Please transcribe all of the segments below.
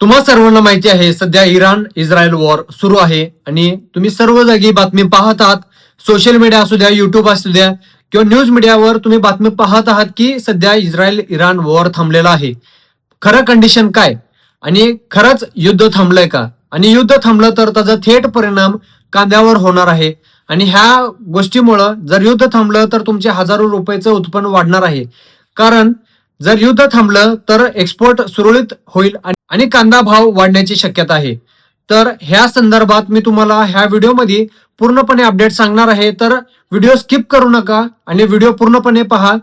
तुम्हा सर्वांना माहिती आहे सध्या इराण इस्रायल वॉर सुरू आहे आणि तुम्ही सर्व जागी बातमी पाहत आहात. सोशल मीडिया असू द्या, युट्यूब असू द्या किंवा न्यूज मीडियावर तुम्ही बातमी पाहत आहात की सध्या इस्रायल इराण वॉर थांबलेला आहे. खरं कंडिशन काय आणि खरंच युद्ध थांबलंय का आणि युद्ध थांबलं तर त्याचा थेट परिणाम कांद्यावर होणार आहे आणि ह्या गोष्टीमुळं जर युद्ध थांबलं तर तुमचे हजारो रुपयाचं उत्पन्न वाढणार आहे. कारण जर युद्ध थांबलं तर एक्सपोर्ट सुरळीत होईल आणि कांदा भाव वाढण्याची शक्यता आहे. तर ह्या संदर्भात मी तुम्हाला ह्या व्हिडिओमध्ये पूर्णपणे अपडेट सांगणार आहे. तर व्हिडिओ स्किप करू नका आणि व्हिडिओ पूर्णपणे पहा.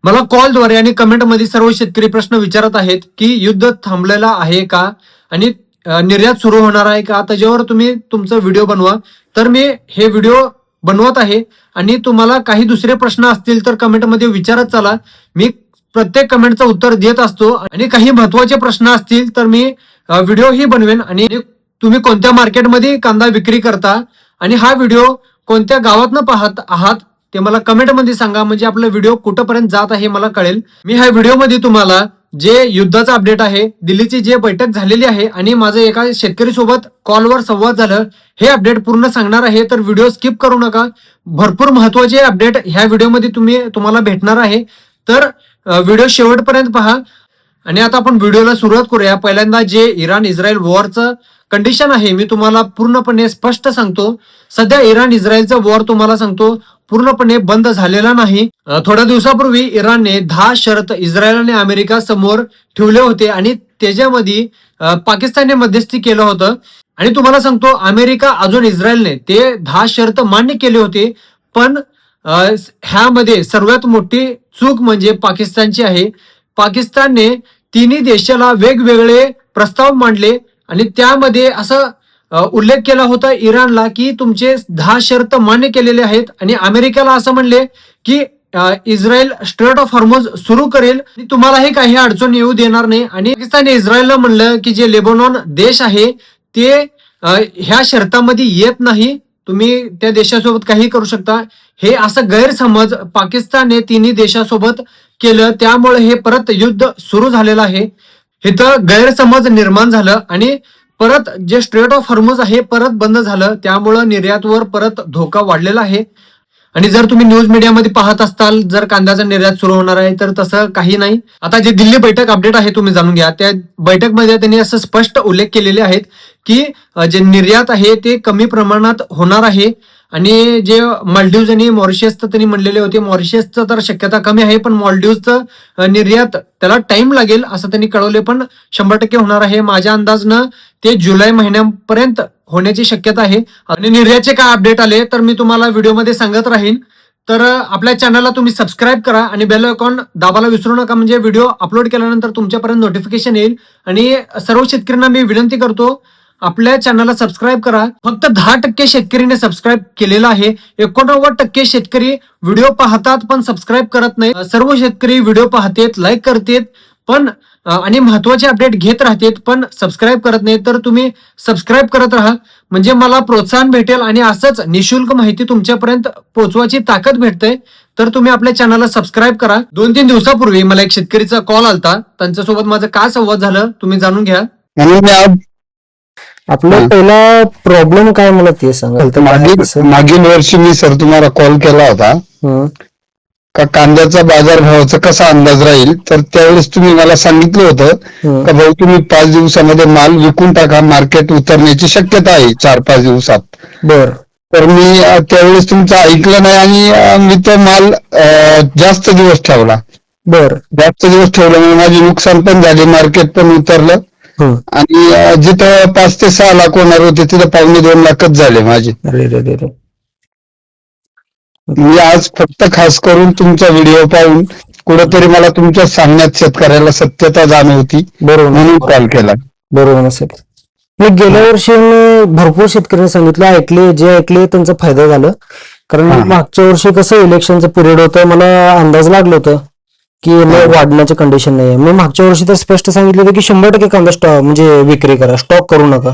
मला कॉलद्वारे आणि कमेंटमध्ये सर्व शेतकरी प्रश्न विचारत आहेत की युद्ध थांबलेला आहे का आणि निर्यात सुरू होणार आहे का, त्याच्यावर तुम्ही तुमचा व्हिडिओ बनवा. तर मी हे व्हिडिओ बनवत आहे आणि तुम्हाला काही दुसरे प्रश्न असतील तर कमेंटमध्ये विचारत चला. मी प्रत्येक कमेंटचं उत्तर देत असतो आणि काही महत्वाचे प्रश्न असतील तर मी व्हिडिओ ही बनवेन. आणि तुम्ही कोणत्या मार्केटमध्ये कांदा विक्री करता आणि हा व्हिडिओ कोणत्या गावातनं पाहत आहात ते मला कमेंटमध्ये सांगा, म्हणजे आपला व्हिडिओ कुठपर्यंत जात आहे मला कळेल. मी ह्या व्हिडिओमध्ये तुम्हाला जे युद्धाचा अपडेट आहे, दिल्लीची जे बैठक झालेली आहे आणि माझं एका शेतकरी सोबत कॉलवर संवाद झालं, हे अपडेट पूर्ण सांगणार आहे. तर व्हिडिओ स्किप करू नका. भरपूर महत्वाचे अपडेट ह्या व्हिडिओमध्ये तुम्हाला भेटणार आहे. तर व्हिडिओ शेवटपर्यंत पहा. आणि आता आपण व्हिडिओला सुरुवात करूया. पहिल्यांदा जे इराण इस्रायल वॉरचं कंडिशन आहे मी तुम्हाला पूर्णपणे स्पष्ट सांगतो. सध्या इराण इस्रायलचा वॉर तुम्हाला सांगतो पूर्णपणे बंद झालेला नाही. थोड्या दिवसापूर्वी इराणने 10 शर्त इस्रायल आणि अमेरिका समोर ठेवले होते आणि त्याच्यामध्ये पाकिस्तानने मध्यस्थी केलं होतं. आणि तुम्हाला सांगतो अमेरिका अजून इस्रायलने ते 10 शर्त मान्य केले होते. पण ह्यामध्ये सर्वात मोठी चूक म्हणजे पाकिस्तानची आहे. पाकिस्तानने तिन्ही देशाला वेगवेगळे प्रस्ताव मांडले आणि त्यामध्ये असं उल्लेख केला होता इराणला की तुमचे 10 शर्त मान्य केलेले आहेत आणि अमेरिकेला असं म्हणले की इस्रायल स्ट्रेट ऑफ हॉर्मोज सुरू करेल आणि तुम्हालाही काही अडचण येऊ देणार नाही. आणि पाकिस्तानने इस्रायलला म्हणलं की जे लेबनॉन देश आहे ते ह्या शर्तामध्ये येत नाही, तुम्ही त्या देशासोबत काही करू शकता. हे असं गैरसमज पाकिस्तानने तिन्ही देशासोबत केलं, त्यामुळे हे परत युद्ध सुरू झालेलं आहे. इथं गैरसमज निर्माण झालं आणि परत जे स्ट्रेट ऑफ हॉर्मोज आहे परत बंद झालं, त्यामुळं निर्यातवर परत धोका वाढलेला आहे. आणि जर तुम्ही न्यूज मीडियामध्ये पाहत असताल जर कांद्याचा निर्यात सुरू होणार आहे तर तसं काही नाही. आता जे दिल्ली बैठक अपडेट आहे तुम्ही जाणून घ्या. त्या बैठकमध्ये त्यांनी असं स्पष्ट उल्लेख केलेले आहेत की जे निर्यात आहे ते कमी प्रमाणात होणार आहे. आणि जे मालदीव्स आणि मॉरिशसचं त्यांनी म्हणलेले होते, मॉरिशसचं तर शक्यता कमी आहे पण मालदीव्सचं निर्यात त्याला टाइम लागेल असं त्यांनी कळवले, पण 100% होणार आहे. माझ्या अंदाजनं ते जुलै महिन्यापर्यंत होण्याची शक्यता आहे. आणि निर्यातचे काय अपडेट आले तर मी तुम्हाला व्हिडिओमध्ये सांगत राहीन. तर आपल्या चॅनलला तुम्ही सबस्क्राईब करा आणि बेल आयकॉन दाबायला विसरू नका, म्हणजे व्हिडिओ अपलोड केल्यानंतर तुमच्यापर्यंत नोटिफिकेशन येईल. आणि सर्व शेतकऱ्यांना मी विनंती करतो आपल्या चॅनलला सबस्क्राईब करा. फक्त 10% शेतकरीने सबस्क्राईब केलेला आहे. 89% शेतकरी व्हिडिओ पाहतात पण सबस्क्राईब करत नाही. सर्व शेतकरी व्हिडिओ पाहतात, लाईक करतात पण आणि महत्वाचे अपडेट घेत राहतात पण सबस्क्राईब करत नाही. तर तुम्ही सबस्क्राईब करत राहा, म्हणजे मला प्रोत्साहन भेटेल आणि असंच निशुल्क माहिती तुमच्यापर्यंत पोहोचवायची ताकद भेटते. तर तुम्ही आपल्या चॅनलला सबस्क्राईब करा. 2-3 दिवसापूर्वी मला एक शेतकरीचा कॉल आलता, त्यांच्यासोबत माझं काय संवाद झालं तुम्ही जाणून घ्या. आपला पहिला प्रॉब्लेम काय मला ते सांगाल. मागील वर्षी मी सर तुम्हाला कॉल केला होता का कांद्याचा बाजारभावाचा कसा अंदाज राहील, तर त्यावेळेस तुम्ही मला सांगितलं होतं का भाऊ तुम्ही 5 दिवसामध्ये माल विकून टाका, मार्केट उतरण्याची शक्यता आहे 4-5 दिवसात. बर. तर मी त्यावेळेस तुमचं ऐकलं नाही आणि मी तो माल जास्त दिवस ठेवला. बर. जास्त दिवस ठेवल्यामुळे माझे नुकसान पण झाले, मार्केट पण उतरलं आणि जिथं 5 ते 6 लाख होणार होते तिथं 1.25-2 लाखच झाले माझे. मी आज फक्त खास करून तुमचा व्हिडिओ पाहून कुठेतरी मला तुमच्या सांगण्यात शेतकऱ्याला सत्यता जाणवती, म्हणून कॉल केला. बरोबर सर. मी गेल्या वर्षी भरपूर शेतकऱ्यांनी सांगितलं, जे ऐकले त्यांचा फायदा झाला. कारण मागच्या वर्षी कसं इलेक्शनचं पिरियड होतं, मला अंदाज लागलं होतं की वाढण्याचं कंडिशन नाही. मी मागच्या वर्षी तर स्पष्ट सांगितलं होतं की 100% कांदा स्टॉक म्हणजे विक्री करा, स्टॉक करू नका.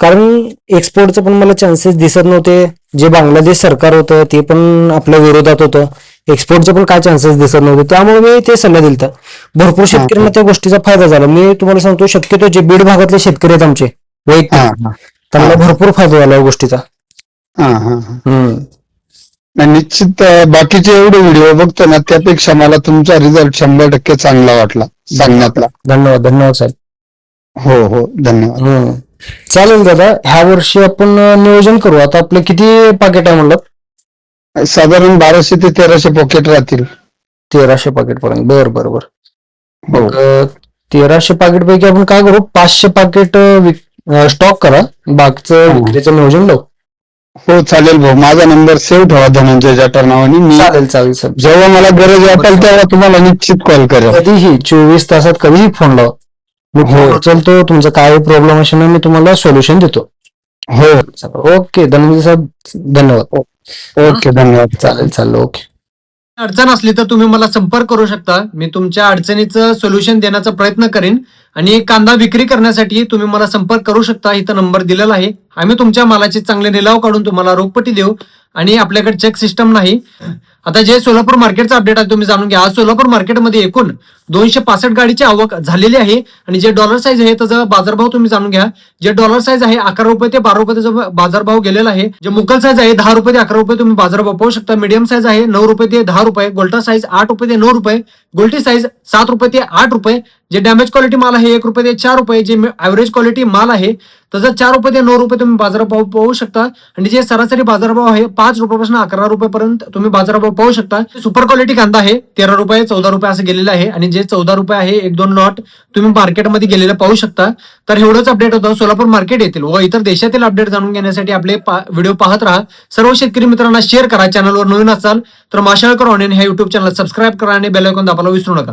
कारण एक्सपोर्टचे पण मला चान्सेस दिसत नव्हते. जे बांगलादेश सरकार होतं ते पण आपल्या विरोधात होतं. एक्सपोर्टचे पण काय चान्सेस दिसत नव्हते, त्यामुळे मी ते सल्ला दिलता. भरपूर शेतकऱ्यांना त्या गोष्टीचा फायदा झाला. मी तुम्हाला सांगतो, शक्यतो जे बीड भागातले शेतकरी आहेत आमचे हा वैयक्तिक, हा त्यांना भरपूर फायदा झाला या गोष्टीचा. हा हा नाही, निश्चित बाकीचे एवढे व्हिडिओ बघतो ना, त्यापेक्षा मला तुमचा रिझल्ट 100% चांगला वाटला सांगण्यातला. धन्यवाद धन्यवाद साहेब. हो हो, धन्यवाद. चालेल दादा, ह्या वर्षी आपण नियोजन करू. आता आपले किती पाकिट आहे म्हणलं? साधारण 1200 ते 1300 पॉकेट राहतील. 1300 पाकिट पर्यंत. बर बर बर. हो. मग 1300 पाकिट पैकी आपण काय करू, 500 पाकिट स्टॉक करा, बाकीचं विक्रीचं नियोजन लावू. हो चालेल भाऊ, माझा नंबर सेव्ह ठेवा धनंजय जाटव नावाने. मी चालेल चालेल सर. जेव्हा मला गरज वाटेल तेव्हा तुम्हाला निश्चित कॉल करेल. कधीही 24 तासात कधीही फोन लावा, मी फोन उचलतो. तुमचा काय प्रॉब्लेम असेल ना, मी तुम्हाला सोल्युशन देतो. हो. ओके धनंजय साहेब, धन्यवाद. ओके, धन्यवाद. चालेल चालेल, ओके. अडचण असली तर तुम्ही मला संपर्क करू शकता. मी तुमच्या अडचणीचं सोल्युशन देण्याचा प्रयत्न करेन. आणि कांदा विक्री करण्यासाठी तुम्ही मला संपर्क करू शकता. इथं नंबर दिलेला आहे. आम्ही तुमच्या मालाचे चांगले निलाव काढून तुम्हाला रोखपट्टी देऊ. आणि आपल्याकडे चेक सिस्टम नाही. आता जे सोलापूर मार्केटचा अपडेट आहे तुम्ही जाणून घ्या. आज सोलापूर मार्केटमध्ये एकूण 265 गाडीची आवक झालेली आहे. आणि जे डॉलर साईज आहे त्याचा बाजारभाव तुम्ही जाणून घ्या. जे डॉलर साईज आहे 11 रुपये ते 12 रुपये त्याचा बाजारभाव गेलेला आहे. जे मुकल साईज आहे 10 रुपये ते 11 रुपये तुम्ही बाजारभाव पाहू शकता. मीडियम साईज आहे 9 रुपये ते 10 रुपये. गोल्टा साईज 8 रुपये ते 9 रुपये. गोल्टी साईज 7 रुपये ते 8 रुपये. जे डॅमेज क्वालिटी माल आहे 1 रुपये ते 4 रुपये. जे ऍव्हरेज क्वालिटी माल आहे त्याचा 4 रुपये ते 9 रुपये तुम्ही बाजारभाव पाहू शकता. आणि जे सरासरी बाजारभाव आहे 5 रुपयापासून 11 रुपयापर्यंत तुम्ही बाजारभाव पाहू शकता. सुपर क्वालिटी कांदा आहे 13 रुपये 14 रुपये असं गेलेलं आहे. आणि जे 14 रुपये आहे 1-2 लॉट तुम्ही मार्केटमध्ये गेलेलं पाहू शकता. तर एवढंच अपडेट होतं सोलापूर मार्केट येतील व इतर देशातील अपडेट जाणून घेण्यासाठी आपले व्हिडिओ पाहत राहा. सर्व शेतकरी मित्रांना शेअर करा. चॅनलवर नवीन असाल तर माशाळकर ऑनलाईन ह्या युट्यूब चॅनल सबस्क्राईब करा आणि बेल आयकॉन दाबायला विसरू नका.